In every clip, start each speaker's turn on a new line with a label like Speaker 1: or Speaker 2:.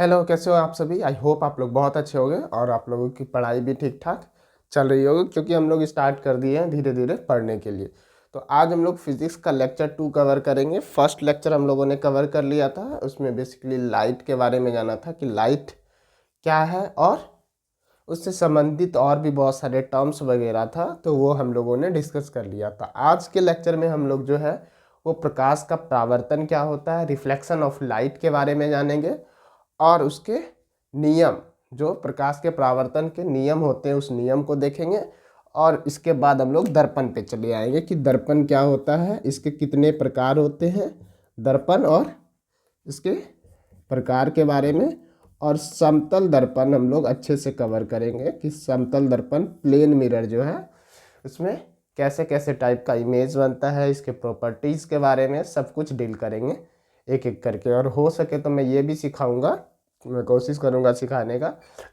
Speaker 1: Hello, कैसे हो आप सभी। आई होप आप लोग बहुत अच्छे होंगे और आप लोगों की पढ़ाई भी ठीक ठाक चल रही होगी, क्योंकि हम लोग स्टार्ट कर दिए हैं धीरे धीरे पढ़ने के लिए। तो आज हम लोग फिजिक्स का लेक्चर 2 कवर करेंगे। फर्स्ट लेक्चर हम लोगों ने कवर कर लिया था, उसमें बेसिकली लाइट के बारे में जाना था कि लाइट क्या है, और उससे संबंधित और भी बहुत सारे टर्म्स वगैरह था, तो वो हम लोगों ने डिस्कस कर लिया था। आज के लेक्चर में हम लोग जो है वो प्रकाश का परावर्तन क्या होता है, रिफ्लेक्शन ऑफ लाइट के बारे में जानेंगे, और उसके नियम, जो प्रकाश के परावर्तन के नियम होते हैं उस नियम को देखेंगे। और इसके बाद हम लोग दर्पण पे चले आएंगे कि दर्पण क्या होता है, इसके कितने प्रकार होते हैं दर्पण, और इसके प्रकार के बारे में। और समतल दर्पण हम लोग अच्छे से कवर करेंगे कि समतल दर्पण प्लेन मिरर जो है उसमें कैसे कैसे टाइप का इमेज बनता है, इसके प्रॉपर्टीज़ के बारे में सब कुछ डील करेंगे एक एक करके। और हो सके तो मैं ये भी सिखाऊंगा, मैं कोशिश करूंगा सिखाने का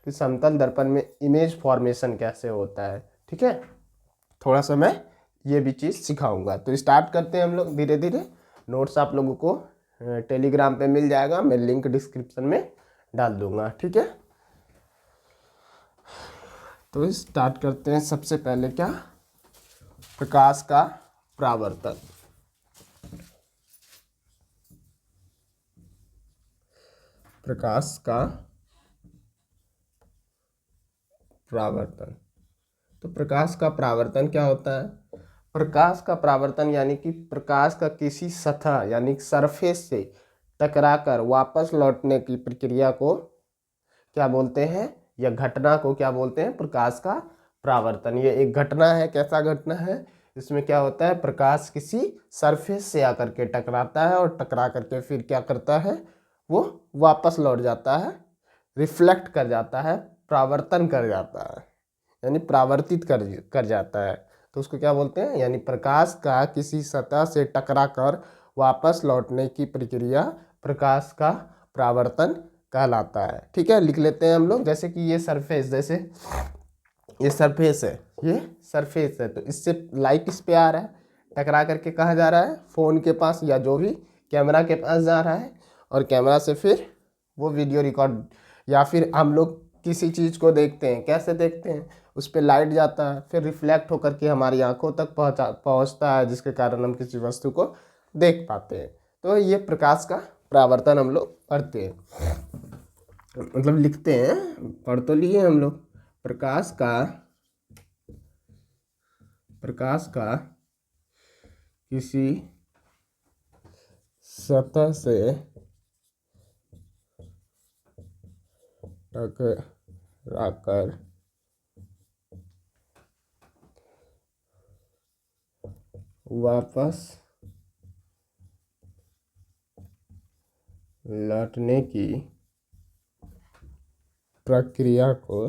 Speaker 1: कि समतल दर्पण में इमेज फॉर्मेशन कैसे होता है। ठीक है, थोड़ा सा मैं ये भी चीज़ सिखाऊंगा। तो स्टार्ट करते हैं हम लोग धीरे धीरे। नोट्स आप लोगों को टेलीग्राम पे मिल जाएगा, मैं लिंक डिस्क्रिप्शन में डाल दूंगा। ठीक है, तो स्टार्ट करते हैं। सबसे पहले क्या, प्रकाश का परावर्तन। प्रकाश का परावर्तन। तो प्रकाश का परावर्तन क्या होता है? प्रकाश का परावर्तन यानी कि प्रकाश का किसी सतह यानी सरफेस से टकराकर वापस लौटने की प्रक्रिया को क्या बोलते हैं, या घटना को क्या बोलते हैं, प्रकाश का परावर्तन। ये एक घटना है। कैसा घटना है? इसमें क्या होता है, प्रकाश किसी सरफेस से आकर के टकराता है और टकरा करके फिर क्या करता है, वो वापस लौट जाता है, रिफ्लेक्ट कर जाता है, परावर्तन कर जाता है, यानी परावर्तित कर जाता है। तो उसको क्या बोलते हैं, यानी प्रकाश का किसी सतह से टकराकर वापस लौटने की प्रक्रिया प्रकाश का परावर्तन कहलाता है। ठीक है, लिख लेते हैं हम लोग। जैसे कि ये सरफेस, जैसे ये सरफेस है, ये सरफेस है, तो इससे लाइट इस पे आ रहा है, टकरा करके कहाँ जा रहा है, फ़ोन के पास या जो भी कैमरा के पास जा रहा है, और कैमरा से फिर वो वीडियो रिकॉर्ड, या फिर हम लोग किसी चीज़ को देखते हैं, कैसे देखते हैं, उस पर लाइट जाता है, फिर रिफ्लेक्ट होकर के हमारी आंखों तक पहुंचता है, जिसके कारण हम किसी वस्तु को देख पाते हैं। तो ये प्रकाश का परावर्तन हम लोग पढ़ते हैं, मतलब लिखते हैं, पढ़ तो लिए हम लोग। प्रकाश का किसी सतह से टकराकर वापस लौटने की प्रक्रिया को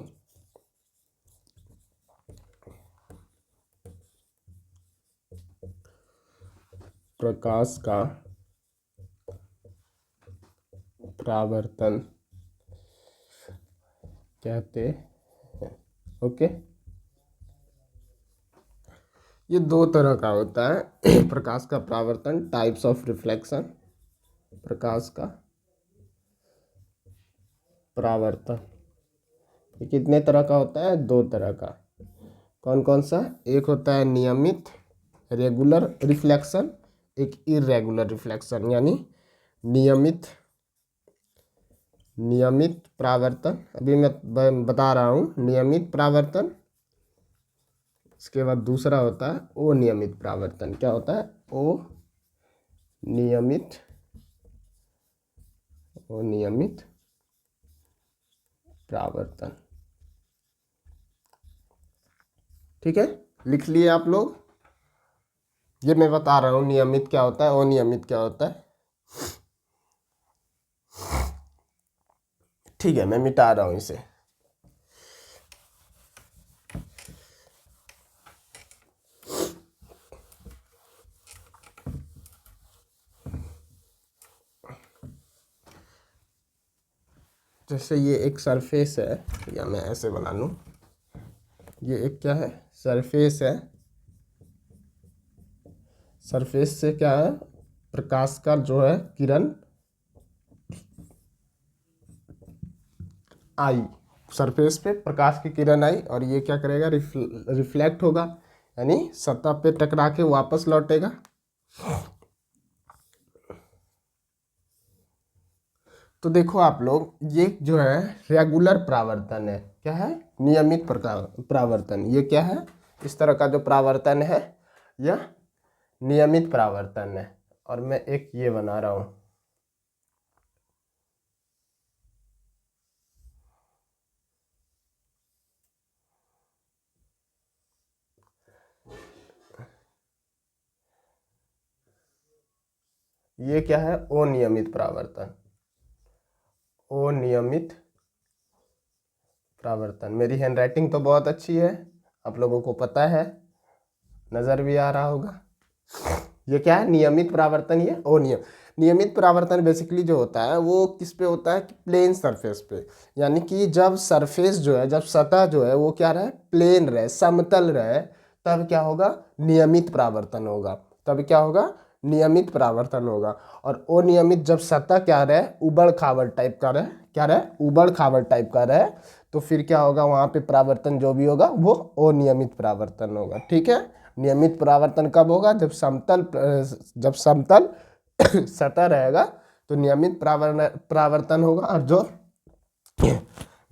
Speaker 1: प्रकाश का परावर्तन कहते हैं। ओके, ये दो तरह का होता है प्रकाश का परावर्तन, टाइप्स ऑफ रिफ्लेक्शन। प्रकाश का परावर्तन ये कितने तरह का होता है? दो तरह का। कौन कौन सा? एक होता है नियमित रेगुलर रिफ्लेक्शन, एक इरेगुलर रिफ्लेक्शन, यानी नियमित नियमित परावर्तन। अभी मैं बता रहा हूँ नियमित परावर्तन। इसके बाद दूसरा होता है अनियमित परावर्तन। क्या होता है? अनियमित परावर्तन। ठीक है, लिख लिए आप लोग। ये मैं बता रहा हूँ नियमित क्या होता है, अनियमित क्या होता है। ठीक है, मैं मिटा रहा हूँ इसे। जैसे ये एक सरफेस है, या मैं ऐसे बना लूँ, ये एक क्या है, सरफेस है। सरफेस से क्या है, प्रकाश का जो है किरण आई, सरफेस पे प्रकाश की किरण आई और ये क्या करेगा, रिफ्लेक्ट होगा, यानी सतह पे टकरा के वापस लौटेगा। तो देखो आप लोग, ये जो है रेगुलर परावर्तन है, क्या है, नियमित प्रकार परावर्तन। ये क्या है, इस तरह का जो परावर्तन है यह नियमित परावर्तन है। और मैं एक ये बना रहा हूँ, ये क्या है, अनियमित परावर्तन। अनियमित परावर्तन। मेरी हैंडराइटिंग तो बहुत अच्छी है, आप लोगों को पता है, नज़र भी आ रहा होगा। ये क्या है, नियमित परावर्तन। ये नियमित परावर्तन बेसिकली जो होता है वो किस पे होता है, कि प्लेन सरफेस पे, यानी कि जब सरफेस जो है, जब सतह जो है वो क्या रहे, प्लेन रहे, समतल रहे, तब क्या होगा, नियमित परावर्तन होगा। तब क्या होगा, नियमित परावर्तन होगा। और अनियमित जब सतह क्या रहे, उबड़ खाबड़ टाइप का रहे, क्या रहे, उबड़ खाबड़ टाइप का रहे, तो फिर क्या होगा, वहाँ पे परावर्तन जो भी होगा वो अनियमित परावर्तन होगा। ठीक है। नियमित परावर्तन कब होगा, जब समतल सतह रहेगा तो नियमित परावर्तन होगा। और जो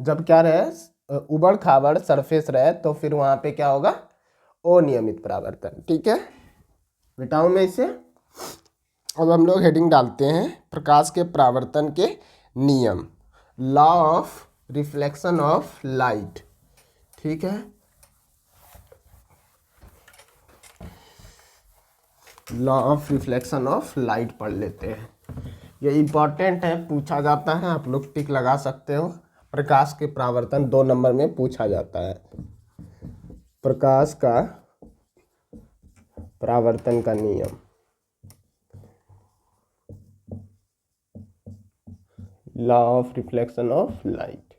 Speaker 1: जब क्या रहे, उबड़ खाबड़ सरफेस रहे, तो फिर वहाँ पे क्या होगा, अनियमित परावर्तन। ठीक है, मिटाऊं मैं इसे। अब हम लोग हेडिंग डालते हैं, प्रकाश के परावर्तन के नियम, law of reflection of light. ठीक है, law of reflection of light पढ़ लेते हैं। ये इम्पॉर्टेंट है, पूछा जाता है, आप लोग टिक लगा सकते हो। प्रकाश के परावर्तन 2 नंबर में पूछा जाता है। प्रकाश का परावर्तन का नियम, law of reflection of light.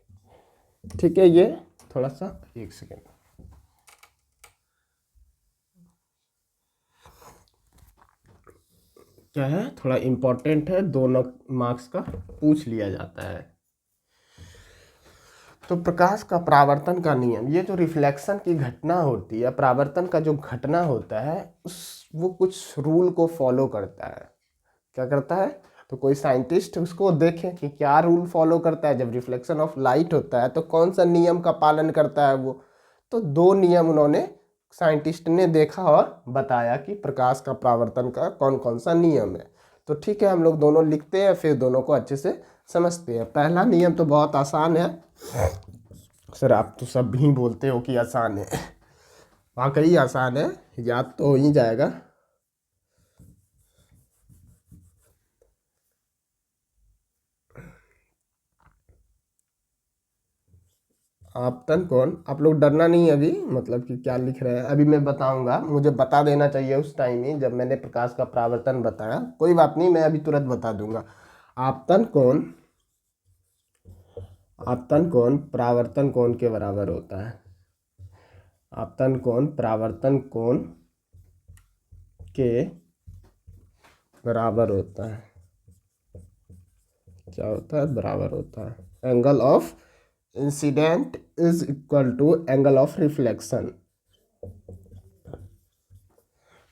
Speaker 1: ठीक है, ये थोड़ा सा, एक सेकेंड, क्या है, थोड़ा इम्पोर्टेंट है, 2 मार्क्स का पूछ लिया जाता है। तो प्रकाश का परावर्तन का नियम, ये जो रिफ्लेक्शन की घटना होती है, परावर्तन का जो घटना होता है, वो कुछ रूल को फॉलो करता है। क्या करता है, तो कोई साइंटिस्ट उसको देखे कि क्या रूल फॉलो करता है। जब रिफ्लेक्शन ऑफ लाइट होता है तो कौन सा नियम का पालन करता है वो। तो 2 नियम उन्होंने, साइंटिस्ट ने देखा और बताया कि प्रकाश का परावर्तन का कौन कौन सा नियम है। तो ठीक है, हम लोग दोनों लिखते हैं, फिर दोनों को अच्छे से समझते हैं। पहला नियम तो बहुत आसान है। सर आप तो सब ही बोलते हो कि आसान है, वाकई आसान है, याद तो हो ही जाएगा। आपतन कोण, आप लोग डरना नहीं अभी, मतलब कि क्या लिख रहे हैं अभी मैं बताऊंगा, मुझे बता देना चाहिए उस टाइम ही जब मैंने प्रकाश का परावर्तन बताया। कोई बात नहीं, मैं अभी तुरंत बता दूंगा। आपतन कोण, आपतन कोण परावर्तन कोण के बराबर होता है। आपतन कोण परावर्तन कोण के बराबर होता है। क्या होता है, बराबर होता है। Angle of incidence is equal to angle of reflection.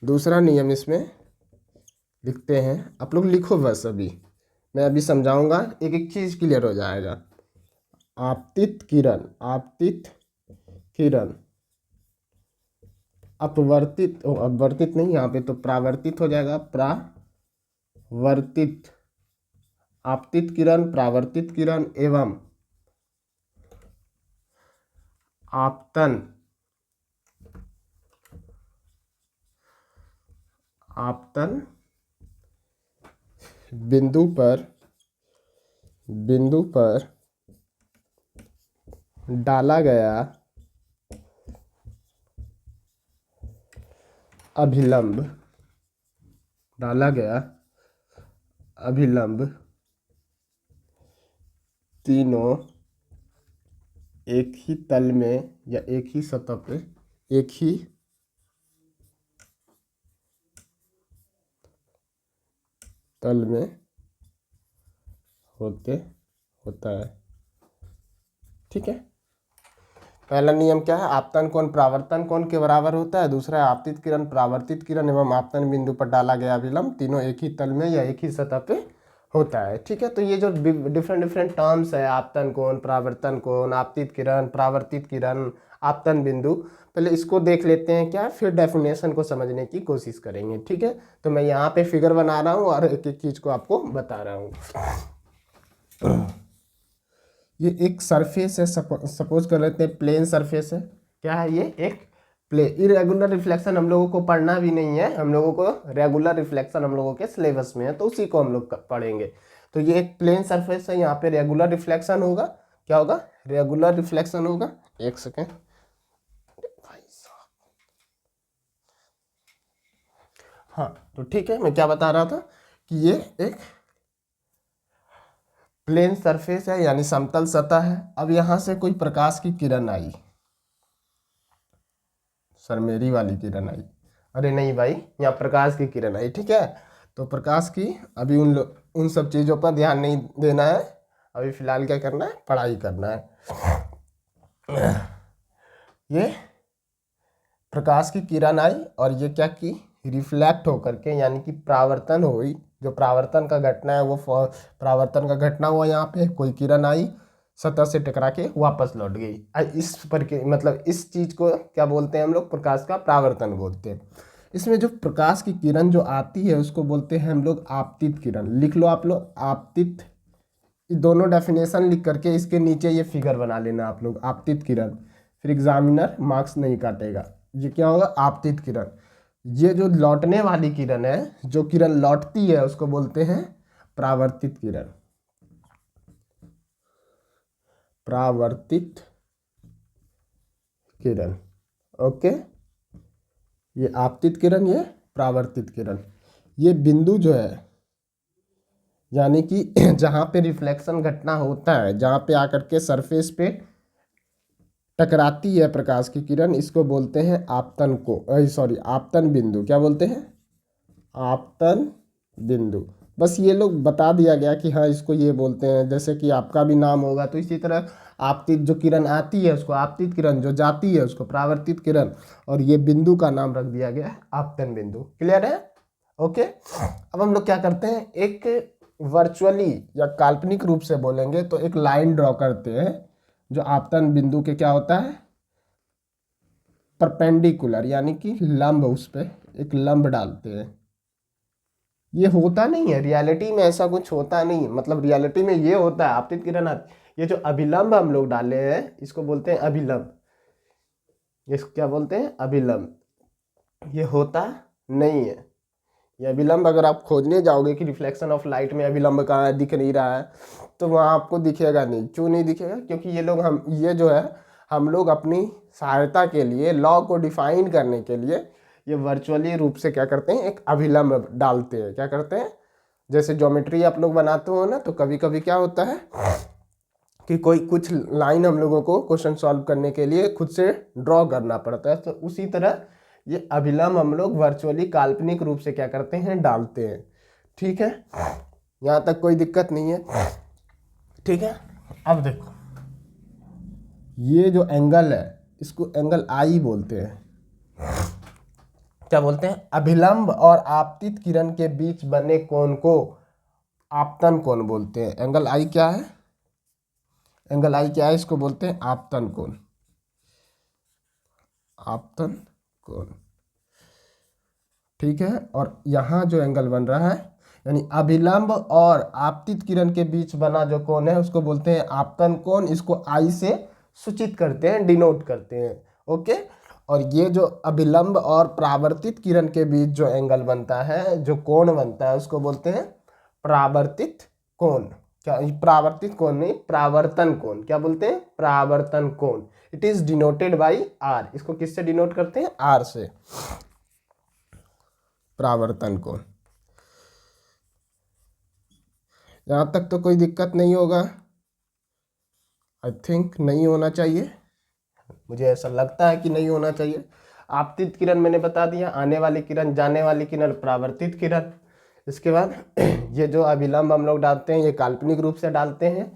Speaker 1: दूसरा नियम इसमें लिखते हैं, आप लोग लिखो बस, अभी मैं अभी समझाऊंगा, एक एक चीज क्लियर हो जाएगा। आपतित किरण, आपतित किरण अपवर्तित, अपवर्तित नहीं, यहाँ पे तो प्रावर्तित हो जाएगा, प्रावर्तित। आपतित किरण, प्रावर्तित किरण एवं आपतन, आपतन बिंदु पर, बिंदु पर डाला गया अभिलंब, डाला गया अभिलंब तीनों एक ही तल में या एक ही सतह पे, एक ही तल में होता है। ठीक है, पहला नियम क्या है, आपतन कोण परावर्तन कोण के बराबर होता है। दूसरा है आपतित किरण परावर्तित किरण एवं आपतन बिंदु पर डाला गया अभिलंब तीनों एक ही तल में या एक ही सतह पे होता है। ठीक है, तो ये जो डिफरेंट डिफरेंट टर्म्स है, आपतन कोण, परावर्तन कोण, आपतित किरण, परावर्तित किरण, आपतन बिंदु, पहले इसको देख लेते हैं क्या, फिर डेफिनेशन को समझने की कोशिश करेंगे। ठीक है, तो मैं यहाँ पे फिगर बना रहा हूँ और एक एक चीज को आपको बता रहा हूँ। ये एक सरफेस है, सपोज कर लेते हैं प्लेन सरफेस है। क्या है ये, एक इरेगुलर रिफ्लेक्शन हम लोगों को पढ़ना भी नहीं है, हम लोगों को रेगुलर रिफ्लेक्शन हम लोगों के सिलेबस में है, तो उसी को हम लोग पढ़ेंगे। तो ये एक प्लेन सरफेस है, यहाँ पे रेगुलर रिफ्लेक्शन होगा। क्या होगा, रेगुलर रिफ्लेक्शन होगा। एक सेकेंड भाई साहब, हाँ तो ठीक है, मैं क्या बता रहा था कि ये एक प्लेन सरफेस है यानी समतल सतह है। अब यहां से कोई प्रकाश की किरण आई, सर मेरी वाली किरण आई, अरे नहीं भाई, यहाँ प्रकाश की किरण आई। ठीक है, तो प्रकाश की अभी उन सब चीज़ों पर ध्यान नहीं देना है, अभी फिलहाल क्या करना है, पढ़ाई करना है। ये प्रकाश की किरण आई और ये क्या की, रिफ्लेक्ट होकर के यानी कि परावर्तन हुई, जो परावर्तन का घटना है वो परावर्तन का घटना हुआ, यहाँ पे कोई किरण आई, सतह से टकरा के वापस लौट गई। इस पर के मतलब इस चीज को क्या बोलते हैं हम लोग, प्रकाश का परावर्तन बोलते हैं। इसमें जो प्रकाश की किरण जो आती है उसको बोलते हैं हम लोग आपतित किरण। लिख लो आप लोग आपतित, दोनों डेफिनेशन लिख करके इसके नीचे ये फिगर बना लेना आप लोग, आपतित किरण, फिर एग्जामिनर मार्क्स नहीं काटेगा। ये क्या होगा, आपतित किरण। ये जो लौटने वाली किरण है, जो किरण लौटती है उसको बोलते हैं परावर्तित किरण, परावर्तित किरण। ओके, ये आपतित किरण, ये परावर्तित किरण। ये बिंदु जो है यानी कि जहां पे रिफ्लेक्शन घटना होता है, जहां पे आकर के सरफेस पे टकराती है प्रकाश की किरण, इसको बोलते हैं आपतन को, सॉरी आपतन बिंदु। क्या बोलते हैं, आपतन बिंदु। बस ये लोग बता दिया गया कि हाँ इसको ये बोलते हैं, जैसे कि आपका भी नाम होगा तो इसी तरह आपतित जो किरण आती है उसको आपतित किरण, जो जाती है उसको परावर्तित किरण, और ये बिंदु का नाम रख दिया गया है आपतन बिंदु। क्लियर है, ओके। अब हम लोग क्या करते हैं, एक वर्चुअली या काल्पनिक रूप से बोलेंगे तो एक लाइन ड्रॉ करते हैं जो आपतन बिंदु के क्या होता है, परपेंडिकुलर यानी कि लंब, उस पर एक लंब डालते हैं। ये होता नहीं है रियलिटी में, ऐसा कुछ होता नहीं है, मतलब रियलिटी में ये होता है आपतित किरण ये जो अभिलंब हम लोग डाले हैं इसको बोलते हैं अभिलंब, इसको क्या बोलते हैं, अभिलंब। ये होता नहीं है, ये अभिलंब अगर आप खोजने जाओगे कि रिफ्लेक्शन ऑफ लाइट में अभिलंब कहाँ है, दिख नहीं रहा है, तो वहाँ आपको दिखेगा नहीं। क्यों नहीं दिखेगा, क्योंकि ये लोग ये जो है हम लोग अपनी सहायता के लिए, लॉ को डिफाइन करने के लिए ये वर्चुअली रूप से क्या करते हैं, एक अभिलंब डालते हैं। क्या करते हैं, जैसे ज्योमेट्री आप लोग बनाते हो ना, तो कभी कभी क्या होता है कि कोई कुछ लाइन हम लोगों को क्वेश्चन सॉल्व करने के लिए खुद से ड्रॉ करना पड़ता है, तो उसी तरह ये अभिलंब हम लोग वर्चुअली काल्पनिक रूप से क्या करते हैं, डालते हैं। ठीक है, यहाँ तक कोई दिक्कत नहीं है। ठीक है, अब देखो ये जो एंगल है इसको एंगल आई बोलते हैं। क्या बोलते हैं, अभिलंब और आपतित किरण के बीच बने कोण को आपतन कोण बोलते हैं। एंगल आई क्या है, एंगल आई क्या है, इसको बोलते हैं आपतन कोण, आपतन कोण। ठीक है, और यहाँ जो एंगल बन रहा है यानी अभिलंब और आपतित किरण के बीच बना जो कोण है उसको बोलते हैं आपतन कोण। इसको आई से सूचित करते हैं, डिनोट करते हैं। ओके, और ये जो अभिलंब और परावर्तित किरण के बीच जो एंगल बनता है, जो कोण बनता है, उसको बोलते हैं परावर्तित कोण। क्या, परावर्तित कोण नहीं, परावर्तन कोण। क्या बोलते हैं, परावर्तन कोण। It is denoted by R. इसको किससे डिनोट करते हैं, आर से, परावर्तन कोण। यहां तक तो कोई दिक्कत नहीं होगा, आई थिंक नहीं होना चाहिए, मुझे ऐसा लगता है कि नहीं होना चाहिए। आपतित किरण मैंने बता दिया, आने वाली किरण, जाने वाली किरण, परावर्तित किरण। इसके बाद ये जो अभिलंब हम लोग डालते हैं ये काल्पनिक रूप से डालते हैं,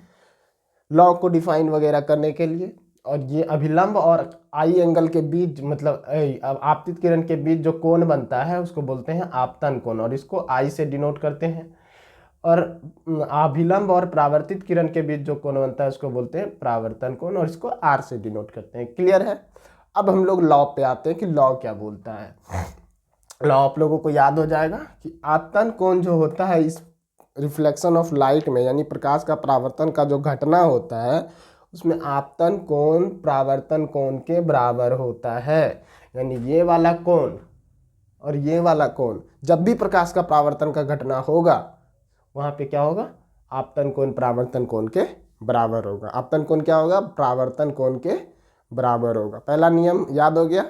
Speaker 1: लॉ को डिफाइन वगैरह करने के लिए। और ये अभिलंब और आई एंगल के बीच, मतलब आपतित किरण के बीच जो कोण बनता है उसको बोलते हैं आपतन कोण, और इसको आई से डिनोट करते हैं। और अभिलंब और परावर्तित किरण के बीच जो कोण बनता है उसको बोलते हैं परावर्तन कोण, और इसको आर से डिनोट करते हैं। क्लियर है? अब हम लोग लॉ पे आते हैं कि लॉ क्या बोलता है। लॉ आप लोगों को याद हो जाएगा कि आपतन कोण जो होता है इस रिफ्लेक्शन ऑफ लाइट में, यानी प्रकाश का परावर्तन का जो घटना होता है उसमें आपतन कोण परावर्तन कोण के बराबर होता है। यानी ये वाला कोण और ये वाला कोण, जब भी प्रकाश का परावर्तन का घटना होगा वहाँ पे क्या होगा, आपतन कोण परावर्तन कोण के बराबर होगा। आपतन कोण क्या होगा, परावर्तन कोण के बराबर होगा। पहला नियम याद हो गया,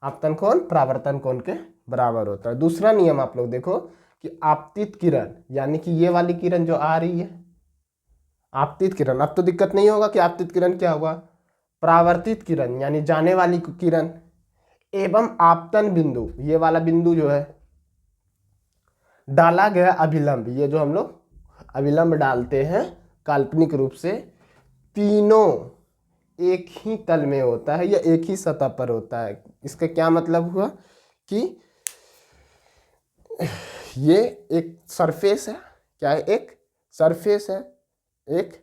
Speaker 1: आपतन कोण परावर्तन कोण के बराबर होता है। दूसरा नियम आप लोग देखो कि आपतित किरण, यानी कि ये वाली किरण जो आ रही है आपतित किरण, अब तो दिक्कत नहीं होगा कि आपतित किरण क्या होगा, परावर्तित किरण यानी जाने वाली किरण, एवं आपतन बिंदु, ये वाला बिंदु जो है डाला गया अभिलंब, ये जो हम लोग अभिलंब डालते हैं काल्पनिक रूप से, तीनों एक ही तल में होता है या एक ही सतह पर होता है। इसका क्या मतलब हुआ कि ये एक सरफेस है, क्या है, एक सरफेस है, एक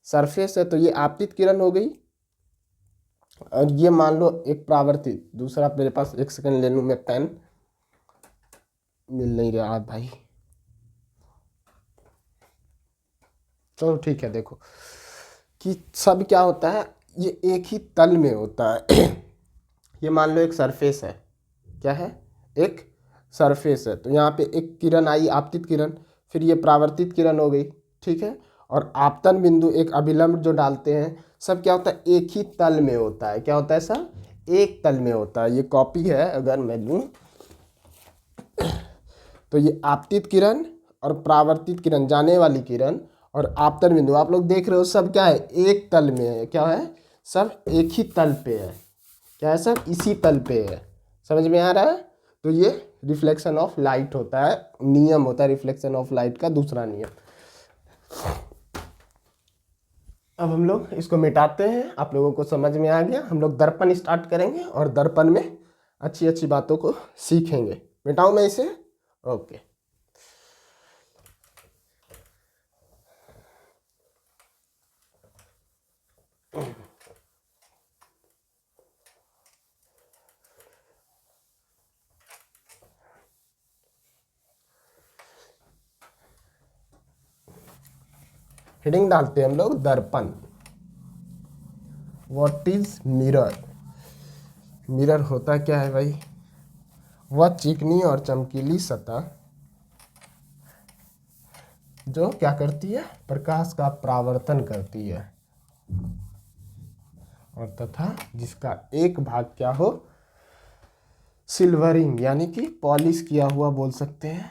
Speaker 1: सरफेस है, तो ये आपतित किरण हो गई। और ये मान लो एक परावर्तित, दूसरा मेरे पास, एक सेकंड ले लूं मैं, पेन मिल नहीं रहा भाई, चलो ठीक है। देखो कि सब क्या होता है, ये एक ही तल में होता है। ये मान लो एक सरफेस है, क्या है, एक सरफेस है, तो यहाँ पे एक किरण आई आपतित किरण, फिर ये परावर्तित किरण हो गई, ठीक है। और आपतन बिंदु एक अभिलंब जो डालते हैं, सब क्या होता है, एक ही तल में होता है। क्या होता है सब, एक तल में होता है। ये कॉपी है, अगर मैं लूँ तो ये आपतित किरण और परावर्तित किरण, जाने वाली किरण, और आपतन बिंदु आप लोग देख रहे हो सब क्या है, एक तल में है। क्या है, सब एक ही तल पे है। क्या है, सब इसी तल पे है। समझ में आ रहा है? तो ये रिफ्लेक्शन ऑफ लाइट होता है, नियम होता है रिफ्लेक्शन ऑफ लाइट का दूसरा नियम। अब हम लोग इसको मिटाते हैं, आप लोगों को समझ में आ गया। हम लोग दर्पण स्टार्ट करेंगे और दर्पण में अच्छी अच्छी बातों को सीखेंगे। मिटाऊं मैं इसे? ओके। हेडिंग डालते हैं हम लोग दर्पण। What is mirror? मिरर होता क्या है भाई, वह चिकनी और चमकीली सतह जो क्या करती है, प्रकाश का परावर्तन करती है, और तथा जिसका एक भाग क्या हो, सिल्वरिंग यानी कि पॉलिश किया हुआ बोल सकते हैं,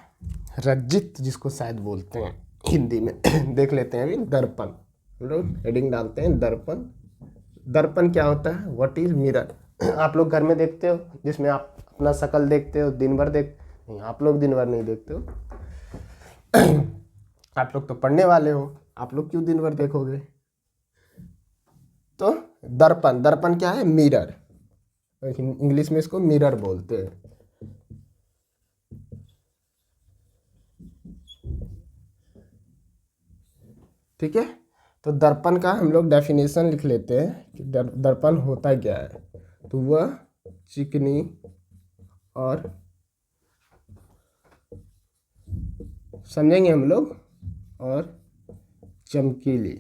Speaker 1: रज्जित जिसको शायद बोलते हैं हिंदी में। देख लेते हैं अभी दर्पण। हम लोग हेडिंग डालते हैं दर्पण। दर्पण क्या होता है, व्हाट इज मिरर? आप लोग घर में देखते हो, जिसमें आप अपना शक्ल देखते हो, दिन भर नहीं, आप लोग दिन भर नहीं देखते हो। आप लोग तो पढ़ने वाले हो, आप लोग क्यों दिन भर देखोगे? तो दर्पण, दर्पण क्या है, मिरर, इंग्लिश में इसको मिरर बोलते हैं। ठीक है, तो दर्पण का हम लोग डेफिनेशन लिख लेते हैं कि दर्पण होता क्या है। तो वह चिकनी और, समझेंगे हम लोग, और चमकीली,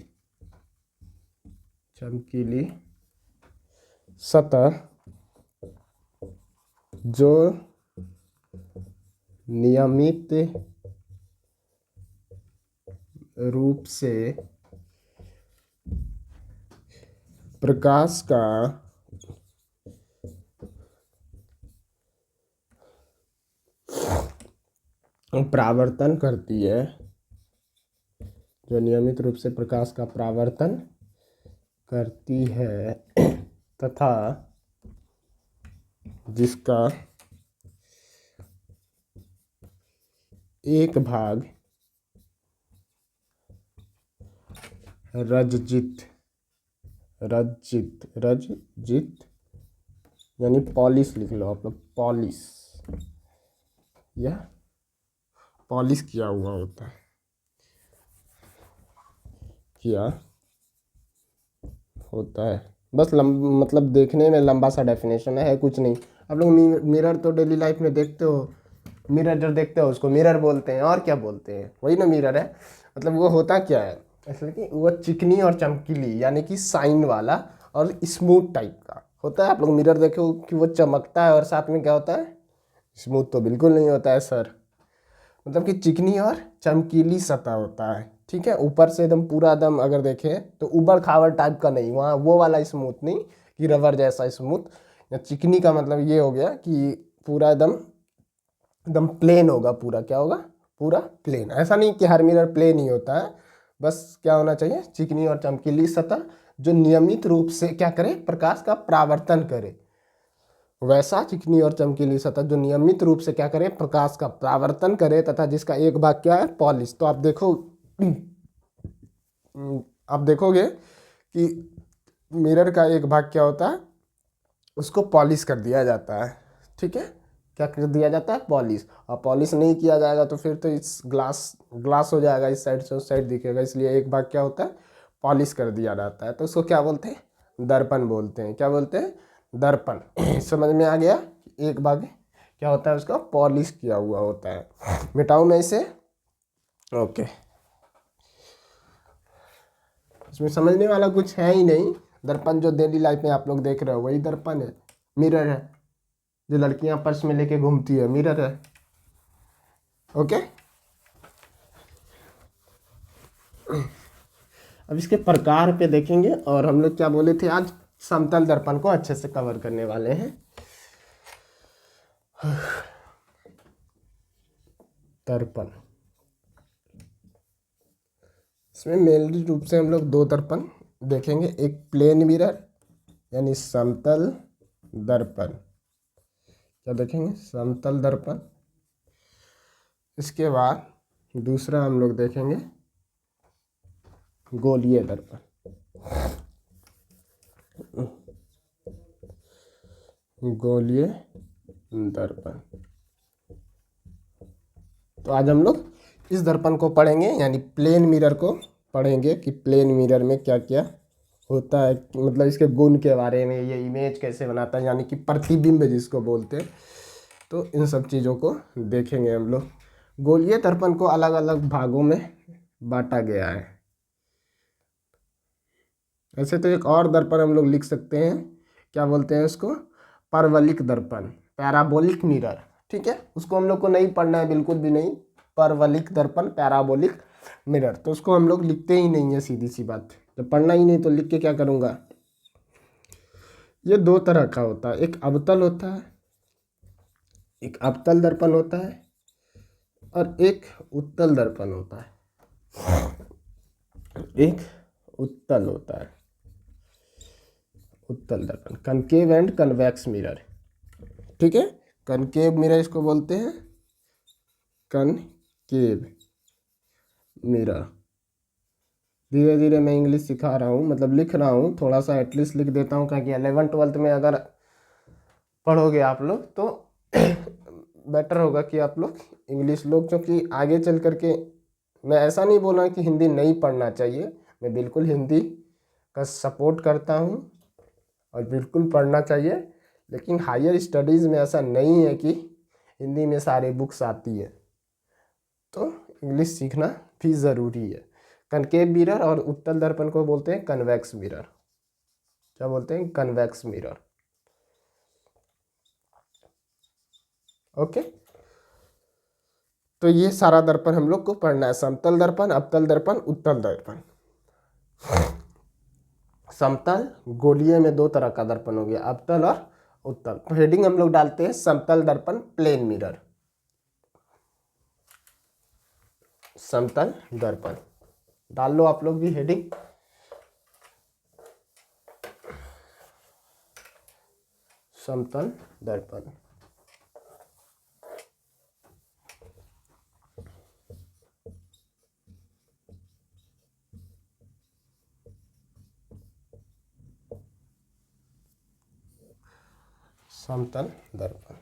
Speaker 1: चमकीली सतह जो नियमित रूप से प्रकाश का परावर्तन करती है, जो नियमित रूप से प्रकाश का परावर्तन करती है, तथा जिसका एक भाग रजजित, रजजित यानी पॉलिश लिख लो आप लोग, पॉलिश, यह पॉलिश किया हुआ होता है, किया होता है। बस मतलब देखने में लंबा सा डेफिनेशन है कुछ नहीं। आप लोग मिरर तो डेली लाइफ में देखते हो, मिरर जो देखते हो उसको मिरर बोलते हैं, और क्या बोलते हैं, वही ना मिरर है। मतलब वो होता क्या है, ऐसे कि वो चिकनी और चमकीली यानी कि साइन वाला और स्मूथ टाइप का होता है। आप लोग मिरर देखो कि वो चमकता है और साथ में क्या होता है, स्मूथ तो बिल्कुल नहीं होता है सर। मतलब कि चिकनी और चमकीली सतह होता है, ठीक है। ऊपर से एकदम पूरा एकदम अगर देखें तो उबड़ खाबड़ टाइप का नहीं, वहाँ वो वाला स्मूथ नहीं कि रबर जैसा स्मूथ। या चिकनी का मतलब ये हो गया कि पूरा एकदम एकदम प्लेन होगा, पूरा क्या होगा, पूरा प्लेन। ऐसा नहीं कि हर मिरर प्लेन ही होता है, बस क्या होना चाहिए, चिकनी और चमकीली सतह जो नियमित रूप से क्या करे, प्रकाश का परावर्तन करे। वैसा चिकनी और चमकीली सतह जो नियमित रूप से क्या करे, प्रकाश का परावर्तन करे, तथा जिसका एक भाग क्या है, पॉलिश। तो आप देखो आप देखोगे कि मिरर का एक भाग क्या होता है, उसको पॉलिश कर दिया जाता है, ठीक है। क्या कर दिया जाता है, पॉलिश। और पॉलिश नहीं किया जाएगा तो फिर तो इस ग्लास ग्लास हो जाएगा, इस साइड से उस साइड दिखेगा। इसलिए एक भाग क्या होता है, पॉलिश कर दिया जाता है। तो उसको क्या बोलते हैं, दर्पण बोलते हैं। क्या बोलते हैं, दर्पण। समझ में आ गया, एक भाग क्या होता है, उसका पॉलिश किया हुआ होता है। मिटाऊं मैं इसे, ओके। इसमें समझने वाला कुछ है ही नहीं। दर्पण जो डेली लाइफ में आप लोग देख रहे हो वही दर्पण है, मिरर है। जो लड़कियां पर्स में लेके घूमती है, मिरर है, ओके। अब इसके प्रकार पे देखेंगे, और हम लोग क्या बोले थे आज, समतल दर्पण को अच्छे से कवर करने वाले हैं। दर्पण, इसमें मेनली रूप से हम लोग दो दर्पण देखेंगे, एक प्लेन मिरर यानी समतल दर्पण। क्या देखेंगे, समतल दर्पण। इसके बाद दूसरा हम लोग देखेंगे गोलीय दर्पण। गोलीय दर्पण। तो आज हम लोग इस दर्पण को पढ़ेंगे, यानी प्लेन मिरर को पढ़ेंगे कि प्लेन मिरर में क्या क्या होता है, मतलब इसके गुण के बारे में, ये इमेज कैसे बनाता है, यानी कि प्रतिबिंब जिसको बोलते हैं। तो इन सब चीज़ों को देखेंगे हम लोग। गोलीय दर्पण को अलग अलग भागों में बांटा गया है। ऐसे तो एक और दर्पण हम लोग लिख सकते हैं, क्या बोलते हैं उसको, परवलिक दर्पण, पैराबोलिक मिरर, ठीक है। उसको हम लोग को नहीं पढ़ना है, बिल्कुल भी नहीं। परवलिक दर्पण, पैराबोलिक मिरर, तो उसको हम लोग लिखते ही नहीं है, सीधी सी बात। जब पढ़ना ही नहीं तो लिख के क्या करूँगा। ये दो तरह का होता है, एक अवतल होता है, एक अवतल दर्पण होता है, और एक उत्तल दर्पण होता है। एक उत्तल होता है, उत्तल दर्पण, कनकेव एंड कन्वेक्स मिरर, ठीक है। कनकेव मिरर इसको बोलते हैं, कनकेव मिरर। धीरे धीरे मैं इंग्लिश सिखा रहा हूँ, मतलब लिख रहा हूँ, थोड़ा सा एटलीस्ट लिख देता हूँ, क्योंकि 11th-12th में अगर पढ़ोगे आप लोग तो बेटर होगा कि आप लोग इंग्लिश लोग, क्योंकि आगे चल करके, मैं ऐसा नहीं बोल रहा कि हिंदी नहीं पढ़ना चाहिए, मैं बिल्कुल हिंदी का सपोर्ट करता हूँ और बिल्कुल पढ़ना चाहिए। लेकिन हायर स्टडीज़ में ऐसा नहीं है कि हिंदी में सारे बुक्स आती है, तो इंग्लिश सीखना भी ज़रूरी है। कनकेव मिरर और उत्तल दर्पण को बोलते हैं कन्वेक्स मिरर। क्या बोलते हैं, कन्वेक्स मिरर, ओके। तो ये सारा दर्पण हम लोग को पढ़ना है, समतल दर्पण, अवतल दर्पण, उत्तल दर्पण। समतल गोलीय में दो तरह का दर्पण हो गया, अवतल और उत्तल। तो हेडिंग हम लोग डालते हैं समतल दर्पण, प्लेन मिरर। समतल दर्पण डाल लो आप लोग भी हेडिंग, समतल दर्पण। समतल दर्पण।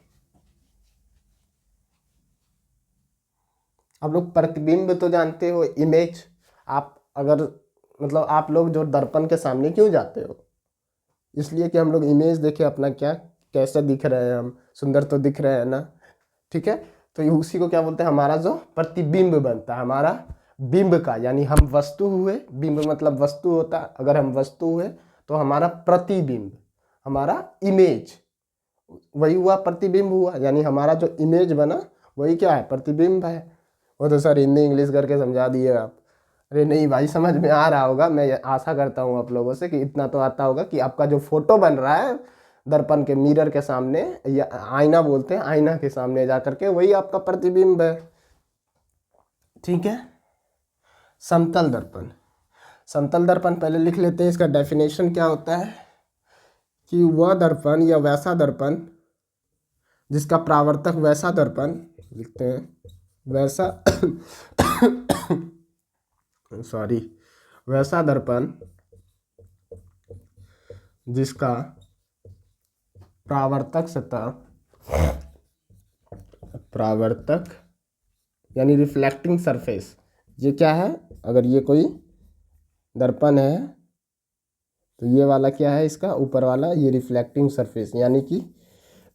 Speaker 1: आप लोग प्रतिबिंब तो जानते हो, इमेज। आप अगर मतलब आप लोग जो दर्पण के सामने क्यों जाते हो? इसलिए कि हम लोग इमेज देखे अपना, क्या कैसे दिख रहे हैं हम, सुंदर तो दिख रहे हैं ना। ठीक है, तो ये उसी को क्या बोलते हैं, हमारा जो प्रतिबिंब बनता है, हमारा बिंब का, यानी हम वस्तु हुए, बिंब मतलब वस्तु होता है, अगर हम वस्तु हुए तो हमारा प्रतिबिंब, हमारा इमेज वही हुआ, प्रतिबिंब हुआ, यानी हमारा जो इमेज बना वही क्या है, प्रतिबिंब है। वो तो सर हिंदी इंग्लिश करके समझा दिए आप। अरे नहीं भाई, समझ में आ रहा होगा, मैं आशा करता हूँ आप लोगों से कि इतना तो आता होगा कि आपका जो फोटो बन रहा है दर्पण के, मिरर के सामने, या आईना बोलते हैं, आईना के सामने जा करके, वही आपका प्रतिबिंब है। ठीक है। समतल दर्पण, समतल दर्पण पहले लिख लेते हैं, इसका डेफिनेशन क्या होता है कि वह दर्पण या वैसा दर्पण जिसका प्रावर्तक, वैसा दर्पण लिखते हैं, वैसा सॉरी, वैसा दर्पण जिसका प्रावर्तक सतह, प्रावर्तक यानी रिफ्लेक्टिंग सरफेस, ये क्या है, अगर ये कोई दर्पण है तो ये वाला क्या है, इसका ऊपर वाला ये रिफ्लेक्टिंग सरफेस, यानी कि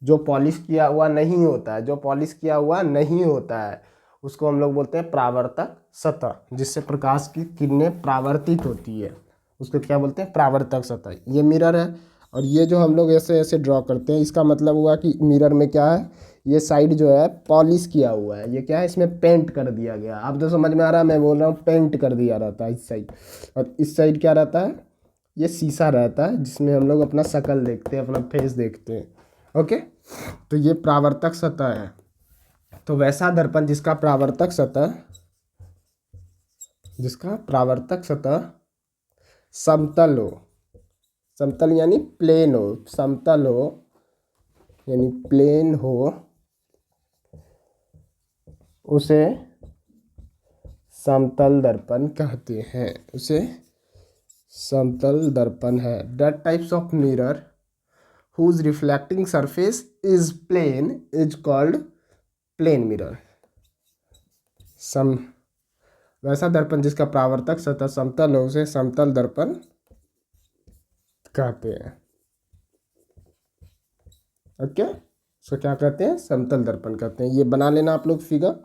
Speaker 1: जो पॉलिश किया हुआ नहीं होता है, जो पॉलिश किया हुआ नहीं होता है उसको हम लोग बोलते हैं प्रावर्तक सतह, जिससे प्रकाश की किरणें प्रावर्तित होती है, उसको क्या बोलते हैं, प्रावर्तक सतह। ये मिरर है, और ये जो हम लोग ऐसे ऐसे ड्रॉ करते हैं, इसका मतलब हुआ कि मिरर में क्या है, ये साइड जो है पॉलिश किया हुआ है, ये क्या है, इसमें पेंट कर दिया गया। आप तो समझ में आ रहा है, मैं बोल रहा हूँ पेंट कर दिया रहता है इस साइड, और इस साइड क्या रहता है, ये शीशा रहता है जिसमें हम लोग अपना शक्ल देखते हैं, अपना फेस देखते हैं। ओके, तो ये प्रावर्तक सतह है। तो वैसा दर्पण जिसका प्रावर्तक सतह, जिसका प्रावर्तक सतह समतल हो, समतल यानी प्लेन हो, समतल हो यानी प्लेन हो, उसे समतल दर्पण कहते हैं, उसे समतल दर्पण है। That types of mirror whose reflecting surface is plane is called plane mirror। सम वैसा दर्पण जिसका प्रावर्तक सतह समतल हो उसे समतल दर्पण कहते हैं। ओके, सो क्या कहते हैं, समतल दर्पण कहते हैं। ये बना लेना आप लोग फिगर,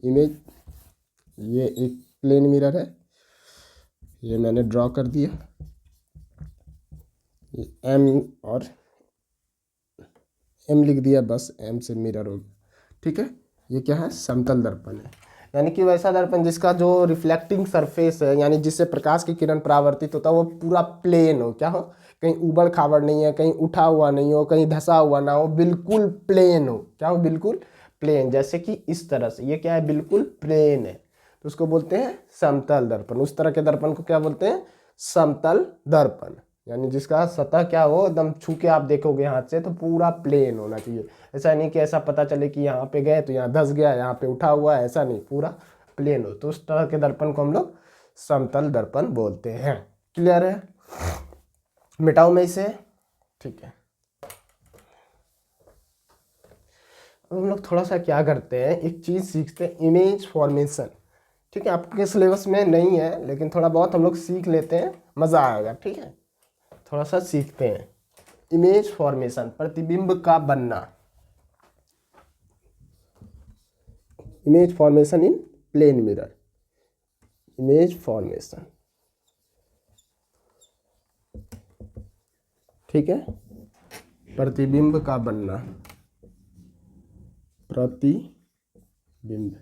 Speaker 1: इमेज। ये एक प्लेन मिरर है, ये मैंने ड्रॉ कर दिया, ये एम और एम लिख दिया, बस एम से मिरर हो गया। ठीक है, ये क्या है, समतल दर्पण है, यानी कि वैसा दर्पण जिसका जो रिफ्लेक्टिंग सरफेस है, यानी जिससे प्रकाश की किरण परावर्तित होता है, वो पूरा प्लेन हो, क्या हो, कहीं उबड़ खाबड़ नहीं है, कहीं उठा हुआ नहीं हो, कहीं धसा हुआ ना हो, बिल्कुल प्लेन हो। क्या हो, बिल्कुल प्लेन, जैसे कि इस तरह से, ये क्या है, बिल्कुल प्लेन है, तो उसको बोलते हैं समतल दर्पण। उस तरह के दर्पण को क्या बोलते हैं, समतल दर्पण, यानी जिसका सतह क्या हो, एकदम छू के आप देखोगे हाथ से तो पूरा प्लेन होना चाहिए। ऐसा नहीं कि ऐसा पता चले कि यहाँ पे गए तो यहाँ धस गया, यहाँ पे उठा हुआ है, ऐसा नहीं, पूरा प्लेन हो, तो उस तरह के दर्पण को हम लोग समतल दर्पण बोलते हैं। क्लियर है, मिटाओ मैं इसे। ठीक है, अब हम लोग थोड़ा सा क्या करते हैं, एक चीज़ सीखते हैं, इमेज फॉर्मेशन। ठीक है, आपके सिलेबस में नहीं है लेकिन थोड़ा बहुत हम लोग सीख लेते हैं, मज़ा आएगा। ठीक है, थोड़ा सा सीखते हैं, इमेज फॉर्मेशन, प्रतिबिंब का बनना, image formation in plane mirror, image formation. ठीक है, प्रतिबिंब का बनना, प्रतिबिंब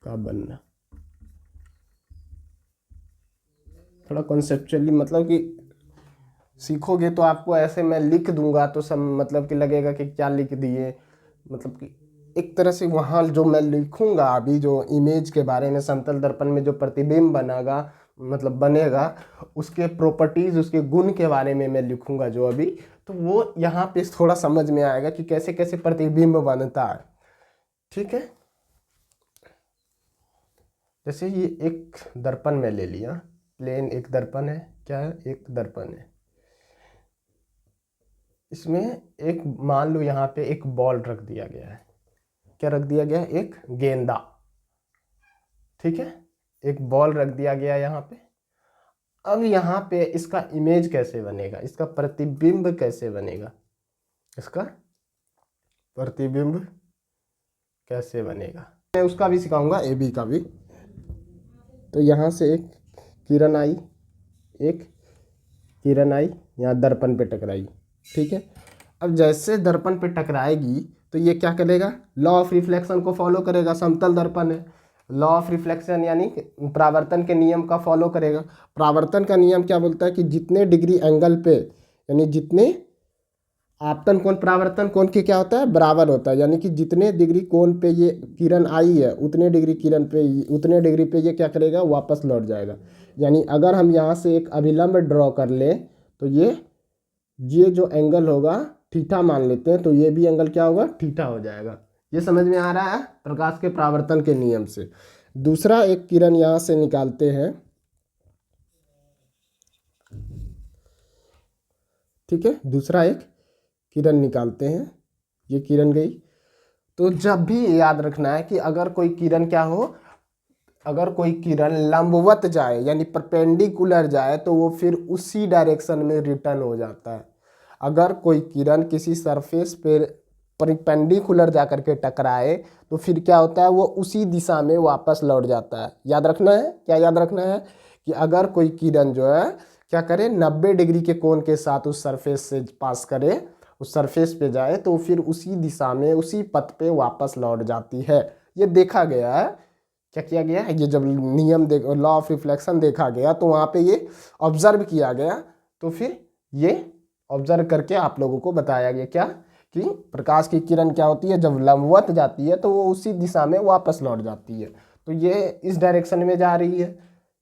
Speaker 1: का बनना, थोड़ा कॉन्सेप्चुअली, मतलब कि सीखोगे तो आपको ऐसे मैं लिख दूंगा तो सब मतलब कि लगेगा कि क्या लिख दिए, मतलब कि एक तरह से वहाँ जो मैं लिखूंगा अभी, जो इमेज के बारे में, समतल दर्पण में जो प्रतिबिंब बनेगा, मतलब बनेगा, उसके प्रॉपर्टीज, उसके गुण के बारे में मैं लिखूंगा जो अभी, तो वो यहाँ पे थोड़ा समझ में आएगा कि कैसे कैसे प्रतिबिंब बनता है। ठीक है, जैसे ये एक दर्पण में ले लिया, प्लेन एक दर्पण है, क्या है, एक दर्पण है, इसमें एक मान लो यहाँ पे एक बॉल रख दिया गया है, क्या रख दिया गया है, एक गेंदा, ठीक है, एक बॉल रख दिया गया है यहाँ पे। अब यहाँ पे इसका इमेज कैसे बनेगा, इसका प्रतिबिंब कैसे बनेगा, इसका प्रतिबिंब कैसे बनेगा, मैं उसका भी सिखाऊंगा, ए बी का भी। तो यहाँ से एक किरण आई, एक किरण आई यहाँ दर्पण पे टकराई, ठीक है। अब जैसे दर्पण पे टकराएगी तो ये क्या करेगा, लॉ ऑफ रिफ्लेक्शन को फॉलो करेगा, समतल दर्पण है, लॉ ऑफ रिफ्लेक्शन यानी परावर्तन के नियम का फॉलो करेगा। परावर्तन का नियम क्या बोलता है कि जितने डिग्री एंगल पे, यानी जितने आपतन कोण परावर्तन कोण के क्या होता है, बराबर होता है, यानी कि जितने डिग्री कोण पे ये किरण आई है उतने डिग्री किरण पे, उतने डिग्री पे ये क्या करेगा, वापस लौट जाएगा। यानी अगर हम यहाँ से एक अभिलंब ड्रॉ कर लें तो ये जो एंगल होगा थीटा मान लेते हैं, तो ये भी एंगल क्या होगा, थीटा हो जाएगा। ये समझ में आ रहा है प्रकाश के परावर्तन के नियम से। दूसरा एक किरण यहाँ से निकालते हैं, ठीक है, दूसरा एक किरण निकालते हैं, ये किरण गई। तो जब भी याद रखना है कि अगर कोई किरण क्या हो, अगर कोई किरण लंबवत जाए यानी परपेंडिकुलर जाए तो वो फिर उसी डायरेक्शन में रिटर्न हो जाता है। अगर कोई किरण किसी सरफेस पे परपेंडिकुलर जा कर के टकराए तो फिर क्या होता है, वो उसी दिशा में वापस लौट जाता है। याद रखना है, क्या याद रखना है कि अगर कोई किरण जो है क्या करे, 90 डिग्री के कोण के साथ उस सरफेस से पास करे, उस सरफेस पे जाए तो फिर उसी दिशा में उसी पथ पे वापस लौट जाती है। ये देखा गया है, क्या किया गया है, ये जब नियम देख, लॉ ऑफ रिफ्लेक्शन देखा गया तो वहाँ पे ये ऑब्जर्व किया गया, तो फिर ये ऑब्जर्व करके आप लोगों को बताया गया क्या कि प्रकाश की किरण क्या होती है, जब लंबवत जाती है तो वो उसी दिशा में वापस लौट जाती है। तो ये इस डायरेक्शन में जा रही है,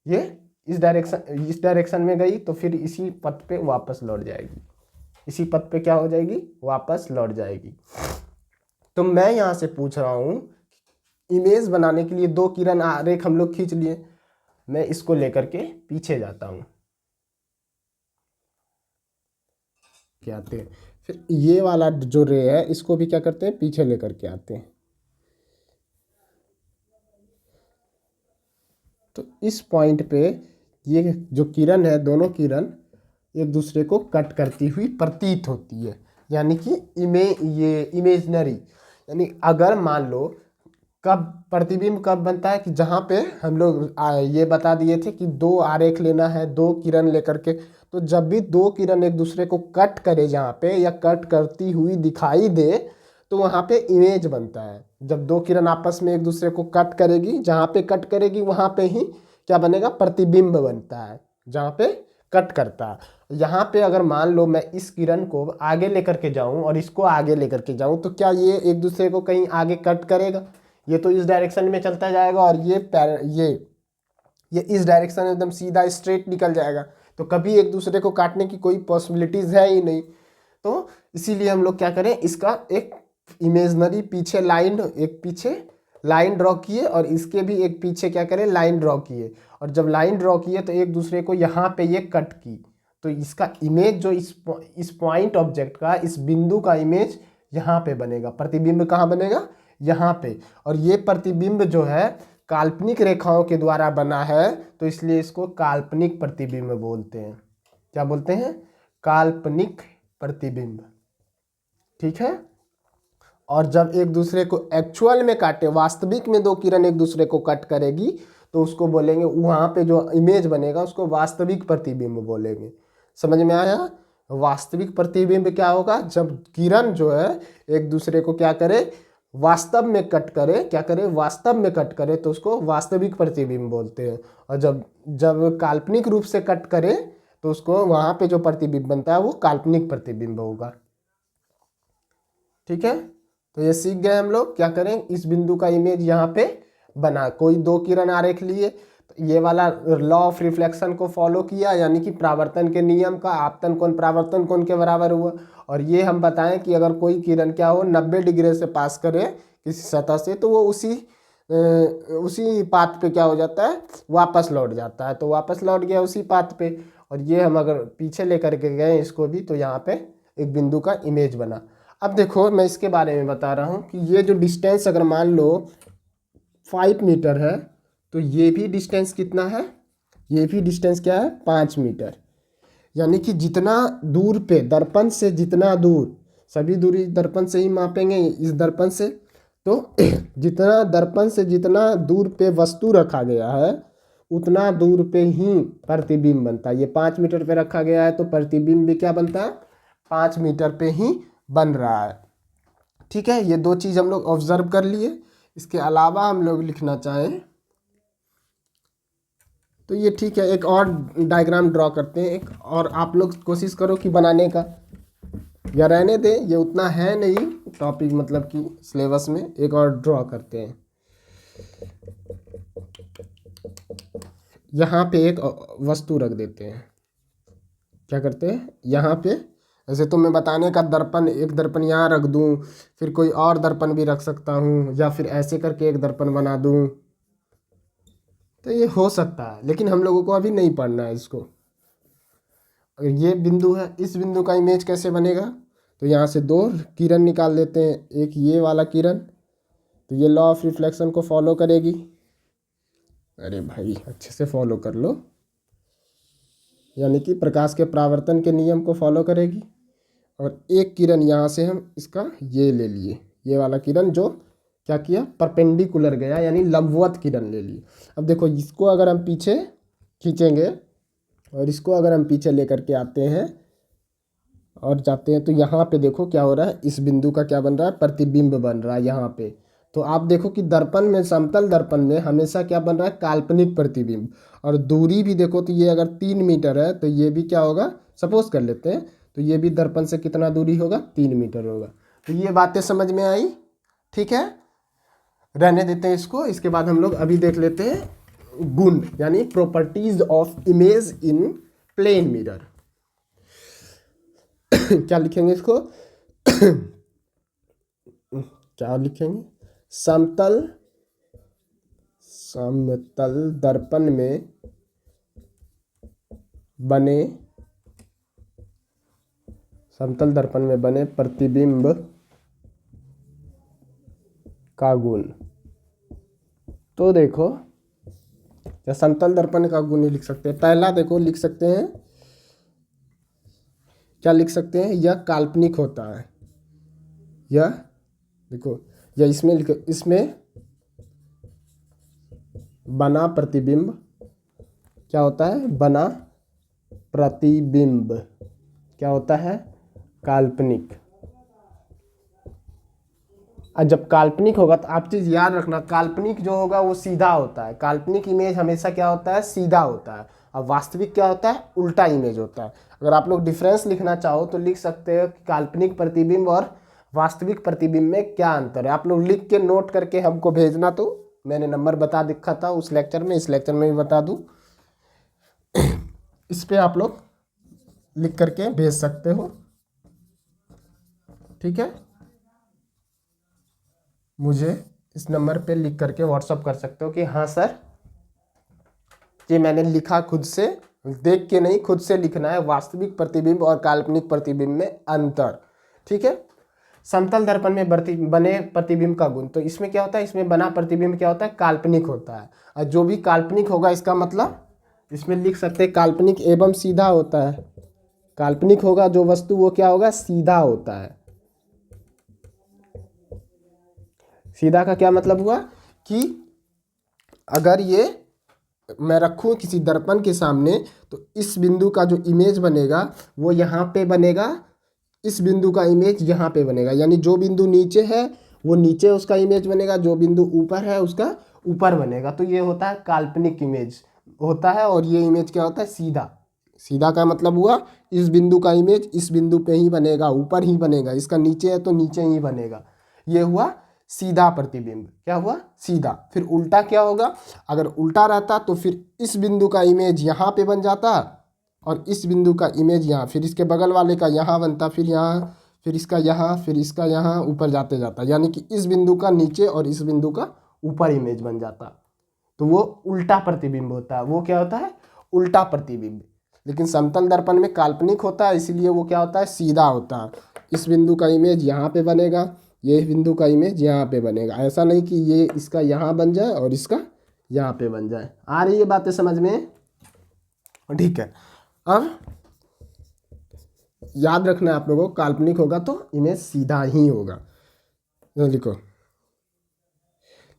Speaker 1: ये इस डायरेक्शन में गई तो फिर इसी पथ पे वापस लौट जाएगी, इसी पथ पे क्या हो जाएगी, वापस लौट जाएगी। तो मैं यहाँ से पूछ रहा हूँ, इमेज बनाने के लिए दो किरण आरेख हम लोग खींच लिए, मैं इसको लेकर के पीछे जाता हूँ, क्या आते हैं, फिर ये वाला जो रे है इसको भी क्या करते हैं, पीछे लेकर के आते हैं। तो इस पॉइंट पे ये जो किरण है, दोनों किरण एक दूसरे को कट करती हुई प्रतीत होती है, यानी कि ये इमेजनरी, यानी अगर मान लो कब प्रतिबिंब कब बनता है कि जहाँ पे हम लोग ये बता दिए थे कि दो आरेख लेना है, दो किरण लेकर के, तो जब भी दो किरण एक दूसरे को कट करे जहाँ पे, या कट करती हुई दिखाई दे, तो वहाँ पे इमेज बनता है। जब दो किरण आपस में एक दूसरे को कट करेगी, जहाँ पे कट करेगी वहाँ पे ही क्या बनेगा, प्रतिबिंब बनता है, जहाँ पे कट करता है। यहाँ पे अगर मान लो मैं इस किरण को आगे लेकर के जाऊँ और इसको आगे लेकर के जाऊँ, तो क्या ये एक दूसरे को कहीं आगे कट करेगा, ये तो इस डायरेक्शन में चलता जाएगा और ये इस डायरेक्शन में एकदम सीधा स्ट्रेट निकल जाएगा, तो कभी एक दूसरे को काटने की कोई पॉसिबिलिटीज है ही नहीं। तो इसीलिए हम लोग क्या करें, इसका एक इमेजनरी पीछे लाइन, एक पीछे लाइन ड्रॉ किए और इसके भी एक पीछे क्या करें, लाइन ड्रॉ किए, और जब लाइन ड्रॉ किए तो एक दूसरे को यहाँ पे ये कट की, तो इसका इमेज जो इस पॉइंट ऑब्जेक्ट का, इस बिंदु का इमेज यहाँ पे बनेगा, प्रतिबिंब कहाँ बनेगा, यहाँ पे। और ये प्रतिबिंब जो है काल्पनिक रेखाओं के द्वारा बना है, तो इसलिए इसको काल्पनिक प्रतिबिंब बोलते हैं। क्या बोलते हैं, काल्पनिक प्रतिबिंब, ठीक है। और जब एक दूसरे को एक्चुअल में काटे, वास्तविक में दो किरण एक दूसरे को कट करेगी, तो उसको बोलेंगे, वहाँ पे जो इमेज बनेगा उसको वास्तविक प्रतिबिंब बोलेंगे। समझ में आया, वास्तविक प्रतिबिंब क्या होगा, जब किरण जो है एक दूसरे को क्या करे, वास्तव में कट करे, क्या करे, वास्तव में कट करे, तो उसको वास्तविक प्रतिबिंब बोलते हैं। और जब जब काल्पनिक रूप से कट करे तो उसको वहाँ पे जो प्रतिबिंब बनता है वो काल्पनिक प्रतिबिंब होगा, ठीक है। तो ये सीख गए हम लोग, क्या करें, इस बिंदु का इमेज यहाँ पे बना, कोई दो किरण आरेख लिए, तो ये वाला लॉ ऑफ रिफ्लेक्शन को फॉलो किया, यानी कि परावर्तन के नियम का, आपतन कोण परावर्तन कोण के बराबर हुआ। और ये हम बताएं कि अगर कोई किरण क्या हो, 90 डिग्री से पास करे किसी सतह से, तो वो उसी पाथ पे क्या हो जाता है, वापस लौट जाता है, तो वापस लौट गया उसी पाथ पे। और ये हम अगर पीछे लेकर के गए इसको भी, तो यहाँ पे एक बिंदु का इमेज बना। अब देखो मैं इसके बारे में बता रहा हूँ कि ये जो डिस्टेंस अगर मान लो 5 मीटर है तो ये भी डिस्टेंस कितना है, ये भी डिस्टेंस क्या है 5 मीटर। यानी कि जितना दूर पे दर्पण से जितना दूर, सभी दूरी दर्पण से ही मापेंगे इस दर्पण से, तो जितना दर्पण से जितना दूर पे वस्तु रखा गया है उतना दूर पे ही प्रतिबिंब बनता है। ये 5 मीटर पे रखा गया है तो प्रतिबिंब भी क्या बनता है 5 मीटर पे ही बन रहा है। ठीक है, ये दो चीज़ हम लोग ऑब्जर्व कर लिए। इसके अलावा हम लोग लिखना चाहें तो ये ठीक है, एक और डायग्राम ड्रॉ करते हैं। एक और आप लोग कोशिश करो कि बनाने का, या रहने दें, ये उतना है नहीं टॉपिक मतलब कि सिलेबस में। एक और ड्रॉ करते हैं। यहाँ पे एक वस्तु रख देते हैं। क्या करते हैं यहाँ पे, ऐसे तो मैं बताने का दर्पण, एक दर्पण यहाँ रख दूँ, फिर कोई और दर्पण भी रख सकता हूँ, या फिर ऐसे करके एक दर्पण बना दूँ, तो ये हो सकता है। लेकिन हम लोगों को अभी नहीं पढ़ना है इसको। अगर ये बिंदु है, इस बिंदु का इमेज कैसे बनेगा, तो यहाँ से दो किरण निकाल देते हैं। एक ये वाला किरण, तो ये लॉ ऑफ रिफ्लेक्शन को फॉलो करेगी। अरे भाई अच्छे से फॉलो कर लो, यानी कि प्रकाश के परावर्तन के नियम को फॉलो करेगी। और एक किरण यहाँ से हम इसका ये ले लिए, ये वाला किरण जो क्या किया परपेंडिकुलर गया, यानी लंबवत किरण ले ली। अब देखो इसको अगर हम पीछे खींचेंगे और इसको अगर हम पीछे लेकर के आते हैं और जाते हैं तो यहाँ पे देखो क्या हो रहा है, इस बिंदु का क्या बन रहा है प्रतिबिंब बन रहा है यहाँ पे। तो आप देखो कि दर्पण में, समतल दर्पण में हमेशा क्या बन रहा है काल्पनिक प्रतिबिंब। और दूरी भी देखो तो ये अगर 3 मीटर है तो ये भी क्या होगा, सपोज कर लेते हैं, तो ये भी दर्पण से कितना दूरी होगा 3 मीटर होगा। तो ये बातें समझ में आई, ठीक है, रहने देते हैं इसको। इसके बाद हम लोग अभी देख लेते हैं गुण, यानी properties of image in plane mirror. क्या लिखेंगे इसको क्या लिखेंगे, समतल दर्पण में बने, समतल दर्पण में बने प्रतिबिंब का गुण। तो देखो या समतल दर्पण का गुण ही लिख सकते हैं। पहला देखो लिख सकते हैं, क्या लिख सकते हैं, यह काल्पनिक होता है। यह देखो, या इसमें लिखो, इसमें बना प्रतिबिंब क्या होता है, बना प्रतिबिंब क्या होता है काल्पनिक। और जब काल्पनिक होगा तो आप चीज़ याद रखना, काल्पनिक जो होगा वो सीधा होता है। काल्पनिक इमेज हमेशा क्या होता है सीधा होता है, और वास्तविक क्या होता है उल्टा इमेज होता है। अगर आप लोग डिफरेंस लिखना चाहो तो लिख सकते हो कि काल्पनिक प्रतिबिंब और वास्तविक प्रतिबिंब में क्या अंतर है। आप लोग लिख के नोट करके हमको भेजना, तो मैंने नंबर बता दिखा था उस लेक्चर में, इस लेक्चर में भी बता दूँ। इस पे आप लोग लिख करके भेज सकते हो, ठीक है। मुझे इस नंबर पे लिख करके व्हाट्सअप कर सकते हो कि हाँ सर ये मैंने लिखा, खुद से देख के नहीं, खुद से लिखना है, वास्तविक प्रतिबिंब और काल्पनिक प्रतिबिंब में अंतर, ठीक है। समतल दर्पण में बने प्रतिबिंब का गुण, तो इसमें क्या होता है, इसमें बना प्रतिबिंब क्या होता है काल्पनिक होता है। और जो भी काल्पनिक होगा इसका मतलब इसमें लिख सकते हैं काल्पनिक एवं सीधा होता है। काल्पनिक होगा जो वस्तु वो क्या होगा सीधा होता है। सीधा का क्या मतलब हुआ कि अगर ये मैं रखूँ किसी दर्पण के सामने तो इस बिंदु का जो इमेज बनेगा वो यहाँ पे बनेगा, इस बिंदु का इमेज यहाँ पे बनेगा। यानी जो बिंदु नीचे है वो नीचे उसका इमेज बनेगा, जो बिंदु ऊपर है उसका ऊपर बनेगा। तो ये होता है काल्पनिक इमेज होता है। और ये इमेज क्या होता है सीधा। सीधा का मतलब हुआ इस बिंदु का इमेज इस बिंदु पे ही बनेगा, ऊपर ही बनेगा, इसका नीचे है तो नीचे ही बनेगा। ये हुआ सीधा प्रतिबिंब, क्या हुआ सीधा। फिर उल्टा क्या होगा, अगर उल्टा रहता तो फिर इस बिंदु का इमेज यहाँ पे बन जाता और इस बिंदु का इमेज यहाँ, फिर इसके बगल वाले का यहाँ बनता, फिर यहाँ, फिर इसका यहाँ, फिर इसका यहाँ, ऊपर जाते जाता। यानी कि इस बिंदु का नीचे और इस बिंदु का ऊपर इमेज बन जाता। तो वो उल्टा प्रतिबिंब होता है। वो क्या होता है उल्टा प्रतिबिंब। लेकिन समतल दर्पण में काल्पनिक होता है, इसीलिए वो क्या होता है, सीधा होता है। इस बिंदु का इमेज यहाँ पे बनेगा, ये बिंदु का इमेज यहाँ पे बनेगा। ऐसा नहीं कि ये इसका यहाँ बन जाए और इसका यहाँ पे बन जाए। आ रही है बातें समझ में? ठीक है। अब याद रखना है आप लोगों को, काल्पनिक होगा तो इमेज सीधा ही होगा। लिखो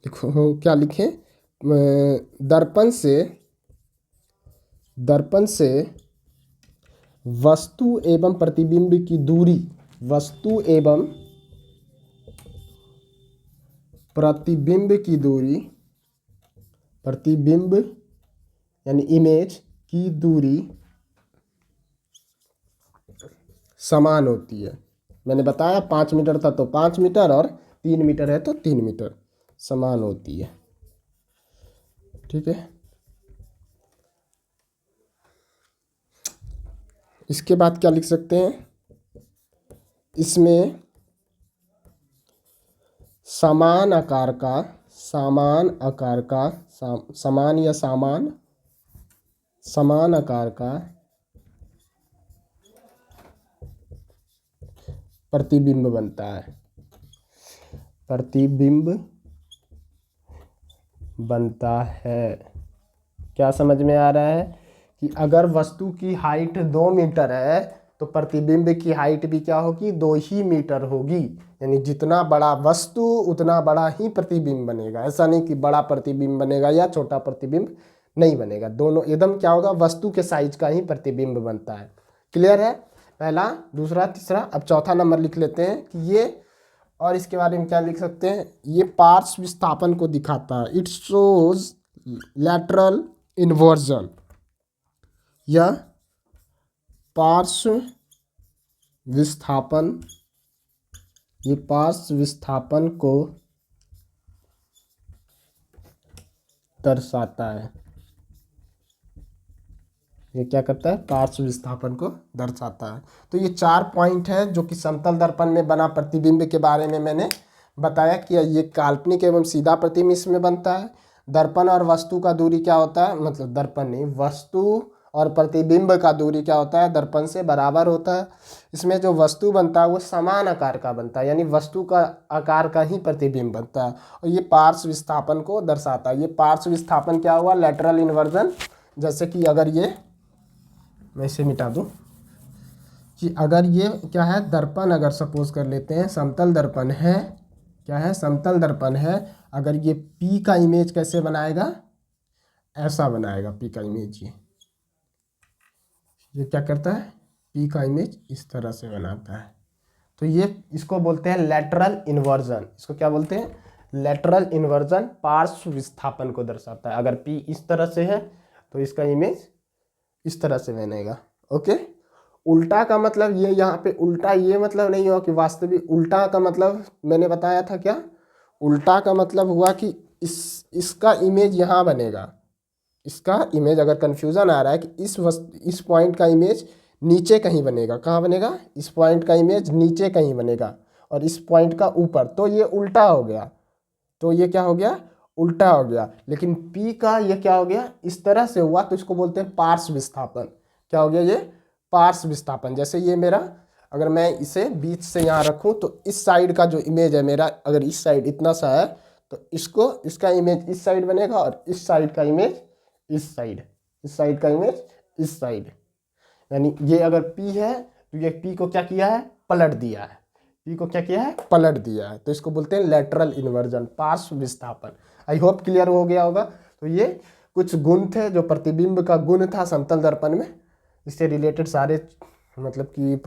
Speaker 1: लिखो, क्या लिखें? दर्पण से वस्तु एवं प्रतिबिंब की दूरी, वस्तु एवं प्रतिबिंब की दूरी, प्रतिबिंब यानी इमेज की दूरी समान होती है। मैंने बताया 5 मीटर था तो 5 मीटर और 3 मीटर है तो 3 मीटर समान होती है। ठीक है। इसके बाद क्या लिख सकते हैं? इसमें समान आकार का समान आकार का प्रतिबिंब बनता है, प्रतिबिंब बनता है। क्या समझ में आ रहा है कि अगर वस्तु की हाइट 2 मीटर है तो प्रतिबिंब की हाइट भी क्या होगी, 2 ही मीटर होगी। यानी जितना बड़ा वस्तु उतना बड़ा ही प्रतिबिंब बनेगा। ऐसा नहीं कि बड़ा प्रतिबिंब बनेगा या छोटा प्रतिबिंब नहीं बनेगा, दोनों एकदम क्या होगा, वस्तु के साइज का ही प्रतिबिंब बनता है। क्लियर है? पहला, दूसरा, तीसरा। अब चौथा नंबर लिख लेते हैं कि ये, और इसके बारे में क्या लिख सकते हैं, ये पार्श्व विस्थापन को दिखाता है। इट शोज लैटरल इन्वर्जन, यह पार्श्व विस्थापन, ये पार्श्व विस्थापन को दर्शाता है। ये क्या करता है, पार्श्व विस्थापन को दर्शाता है। तो ये 4 पॉइंट है जो कि समतल दर्पण में बना प्रतिबिंब के बारे में मैंने बताया कि ये काल्पनिक एवं सीधा प्रतिबिंब इसमें बनता है। दर्पण और वस्तु का दूरी क्या होता है, मतलब दर्पण नहीं, वस्तु और प्रतिबिंब का दूरी क्या होता है, दर्पण से बराबर होता है। इसमें जो वस्तु बनता है वो समान आकार का बनता है, यानी वस्तु का आकार का ही प्रतिबिंब बनता है। और ये पार्श्व विस्थापन को दर्शाता है। ये पार्श्व विस्थापन क्या हुआ, लैटरल इन्वर्जन। जैसे कि अगर ये, मैं इसे मिटा दूं, कि अगर ये क्या है, दर्पण, अगर सपोज कर लेते हैं समतल दर्पण है, क्या है, समतल दर्पण है। अगर ये P का इमेज कैसे बनाएगा, ऐसा बनाएगा P का इमेज। ये क्या करता है, P का इमेज इस तरह से बनाता है। तो ये, इसको बोलते हैं लैटरल इन्वर्जन। इसको क्या बोलते हैं, लैटरल इन्वर्जन। पार्श्व विस्थापन को दर्शाता है। अगर P इस तरह से है तो इसका इमेज इस तरह से बनेगा। ओके। उल्टा का मतलब, ये यहाँ पे उल्टा, ये मतलब नहीं हुआ कि वास्तविक, उल्टा का मतलब मैंने बताया था क्या, उल्टा का मतलब हुआ कि इसका इमेज यहाँ बनेगा। इसका इमेज, अगर कन्फ्यूज़न आ रहा है कि इस पॉइंट का इमेज नीचे कहीं बनेगा, कहाँ बनेगा, इस पॉइंट का इमेज नीचे कहीं बनेगा और इस पॉइंट का ऊपर, तो ये उल्टा हो गया। तो ये क्या हो गया, उल्टा हो गया। लेकिन P का ये क्या हो गया, इस तरह से हुआ, तो इसको बोलते हैं पार्श्व विस्थापन। क्या हो गया, ये पार्श्व विस्थापन। जैसे ये मेरा, अगर मैं इसे बीच से यहाँ रखूँ तो इस साइड का जो इमेज है मेरा, अगर इस साइड इतना सा है तो इसका इमेज इस साइड बनेगा और इस साइड का इमेज इस साइड, इस साइड का इमेज इस साइड। यानी ये अगर P है तो ये P को क्या किया है, पलट दिया है। P को क्या किया है, पलट दिया है। तो इसको बोलते हैं लैटरल इन्वर्जन, पार्श्व विस्थापन। आई होप क्लियर हो गया होगा। तो ये कुछ गुण थे जो प्रतिबिंब का गुण था समतल दर्पण में। इससे रिलेटेड सारे मतलब कि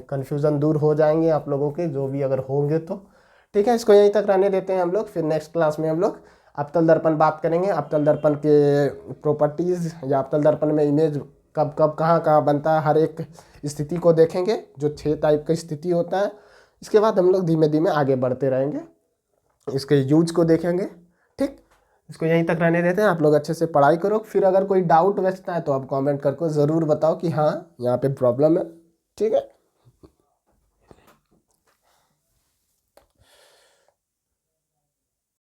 Speaker 1: कन्फ्यूज़न दूर हो जाएंगे आप लोगों के, जो भी अगर होंगे तो। ठीक है, इसको यहीं तक रहने देते हैं हम लोग। फिर नेक्स्ट क्लास में हम लोग अवतल दर्पण बात करेंगे, अवतल दर्पण के प्रॉपर्टीज़, या अवतल दर्पण में इमेज कब कब कहाँ कहाँ बनता है, हर एक स्थिति को देखेंगे, जो 6 टाइप का स्थिति होता है। इसके बाद हम लोग धीमे धीमे आगे बढ़ते रहेंगे, इसके यूज को देखेंगे। ठीक, इसको यहीं तक रहने देते हैं। आप लोग अच्छे से पढ़ाई करो। फिर अगर कोई डाउट बचता है तो आप कमेंट करके ज़रूर बताओ कि हाँ यहाँ पे प्रॉब्लम है। ठीक है।